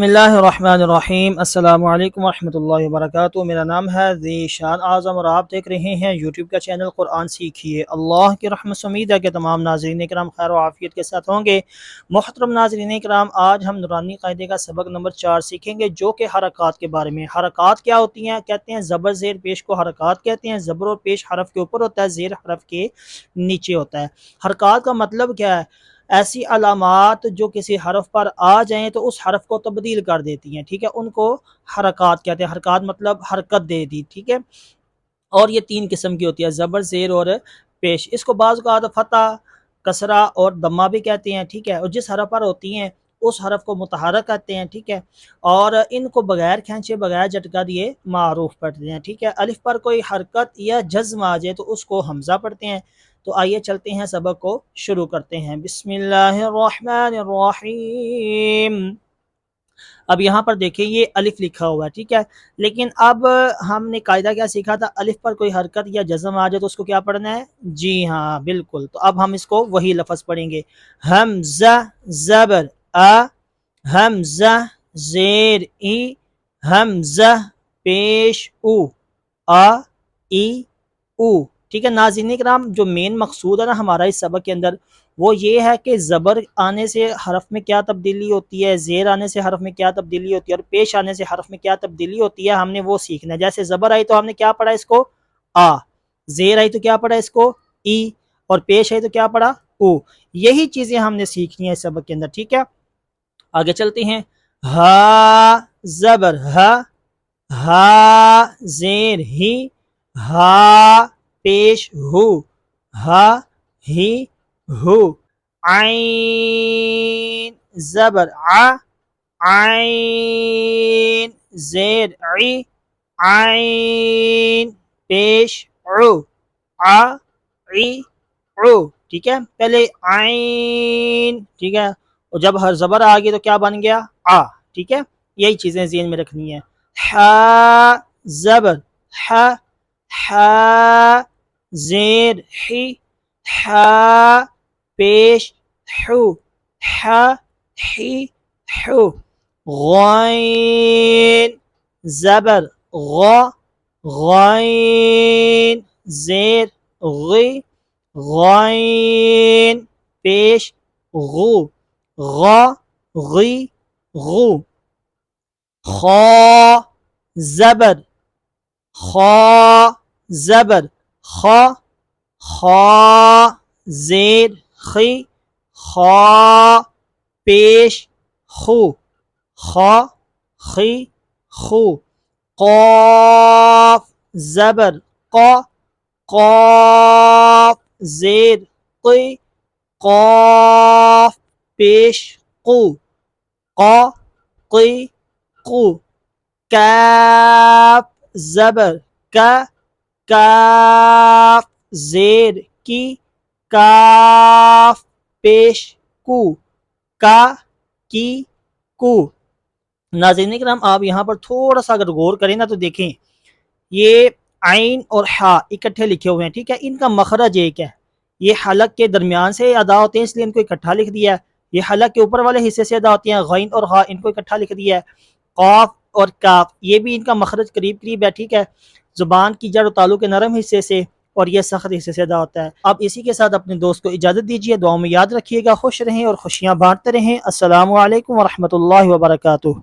बिस्मिल्लाहिर्रहमानिर्रहीम। अस्सलामु अलैकुम वरहमतुल्लाहि वबरकातुहू। मेरा नाम है ज़ीशान आज़म और आप देख रहे हैं यूट्यूब का चैनल कुरान सीखिए। अल्लाह की रहमत से उम्मीद है कि तमाम नाज़रीन किराम खैर व आफियत के साथ होंगे। मोहतरम नाज़रीन किराम, आज हम नूरानी क़ायदे का सबक नंबर 4 सीखेंगे, जो कि हरक़ात के बारे में। हरक़ात क्या होती हैं? कहते हैं ज़बर ज़ेर पेश को हरक़ात कहते हैं। ज़बर और पेश हरफ के ऊपर होता है, ज़ेर हरफ के नीचे होता है। हरक़ात का मतलब क्या है? ऐसी अलामात जो किसी हरफ पर आ जाएं तो उस हरफ को तब्दील कर देती हैं, ठीक है, उनको हरकत कहते हैं। हरकत मतलब हरकत दे दी, ठीक है। और ये 3 किस्म की होती है, ज़बर ज़ेर और पेश। इसको बाज़ औक़ात फतह, कसरा और दम्मा भी कहते हैं, ठीक है। और जिस हरफ पर होती हैं उस हरफ को मुतहर्रिक कहते हैं, ठीक है। और इनको बगैर खींचे बगैर झटका दिए मारूफ पढ़ते हैं, ठीक है। अलिफ पर कोई हरकत या जज्म आ जाए तो उसको हमज़ा पढ़ते हैं। तो आइए चलते हैं, सबक को शुरू करते हैं। बिस्मिल्लाहिर्रहमानिर्रहीम। अब यहाँ पर देखिए ये अलिफ लिखा हुआ है, ठीक है। लेकिन अब हमने कायदा क्या सीखा था? अलिफ पर कोई हरकत या जज़म आ जाए तो उसको क्या पढ़ना है? जी हाँ, बिल्कुल। तो अब हम इसको वही लफ्ज़ पढ़ेंगे। हमज़ा ज़बर आ, हमज़ा ज़ेर ई, हमज़ा पेश उ, आ ई उ, ठीक है। नाज़रीन किराम, जो मेन मकसूद है ना हमारा इस सबक के अंदर, वो ये है कि ज़बर आने से हरफ में क्या तब्दीली होती है, ज़ेर आने से हरफ में क्या तब्दीली होती है और पेश आने से हरफ में क्या तब्दीली होती है, हमने वो सीखना है। जैसे ज़बर आई तो हमने क्या पढ़ा इसको? आ। ज़ेर आई तो क्या पढ़ा इसको? ई। और पेश आई तो क्या पढ़ा? उ। यही चीज़ें हमने सीखनी है इस सबक के अंदर, ठीक है। आगे चलते हैं। हा ज़बर हा, हा ज़ेर ही, हा पेश हु, हा ही हु। आइन ज़बर आ, आइन ज़ेर ई, आइन पेश उ, आ ई उ, ठीक है। पहले आइन, ठीक है, और जब हर ज़बर आ गई तो क्या बन गया? आ, ठीक है। यही चीज़ें ज़हन में रखनी है। हा ज़बर हा, हा ज़ेर ही, हा पेश हु, हा ही हु। गैन ज़बर ग, गैन ज़ेर गी, गैन पेश गु, ग गी गु। खा ज़बर खा, ज़बर खा, खा ज़ेर खी, खा पेश खु, खा खी खु। क़ाफ़ ज़बर क़ा, क़ाफ़ ज़ेर क़ी, क़ाफ़ पेश क़ु, क़ा क़ी क़ु। काफ ज़बर का, काफ ज़ेर की, काफ पेश कु, का की कु। नाज़रीन किराम, आप यहाँ पर थोड़ा सा अगर गौर करें ना तो देखें ये आइन और हा इकट्ठे लिखे हुए हैं, ठीक है। इनका मखरज एक है, ये हलक के दरमियान से अदा होते हैं इसलिए इनको इकट्ठा लिख दिया है। ये हलक के ऊपर वाले हिस्से से अदा होते हैं, गैन और हा, इनको इकट्ठा लिख दिया है। क़ाफ और काफ ये भी इनका मखरज करीब करीब है, ठीक है। ज़ुबान की जड़ तालु के नरम हिस्से से और ये सख्त हिस्से से अदा होता है। अब इसी के साथ अपने दोस्त को इजाज़त दीजिए, दुआओं में याद रखिएगा, खुश रहें और खुशियाँ बांटते रहें। अस्सलामु अलैकुम वरहमतुल्लाहि वबरकातुहू।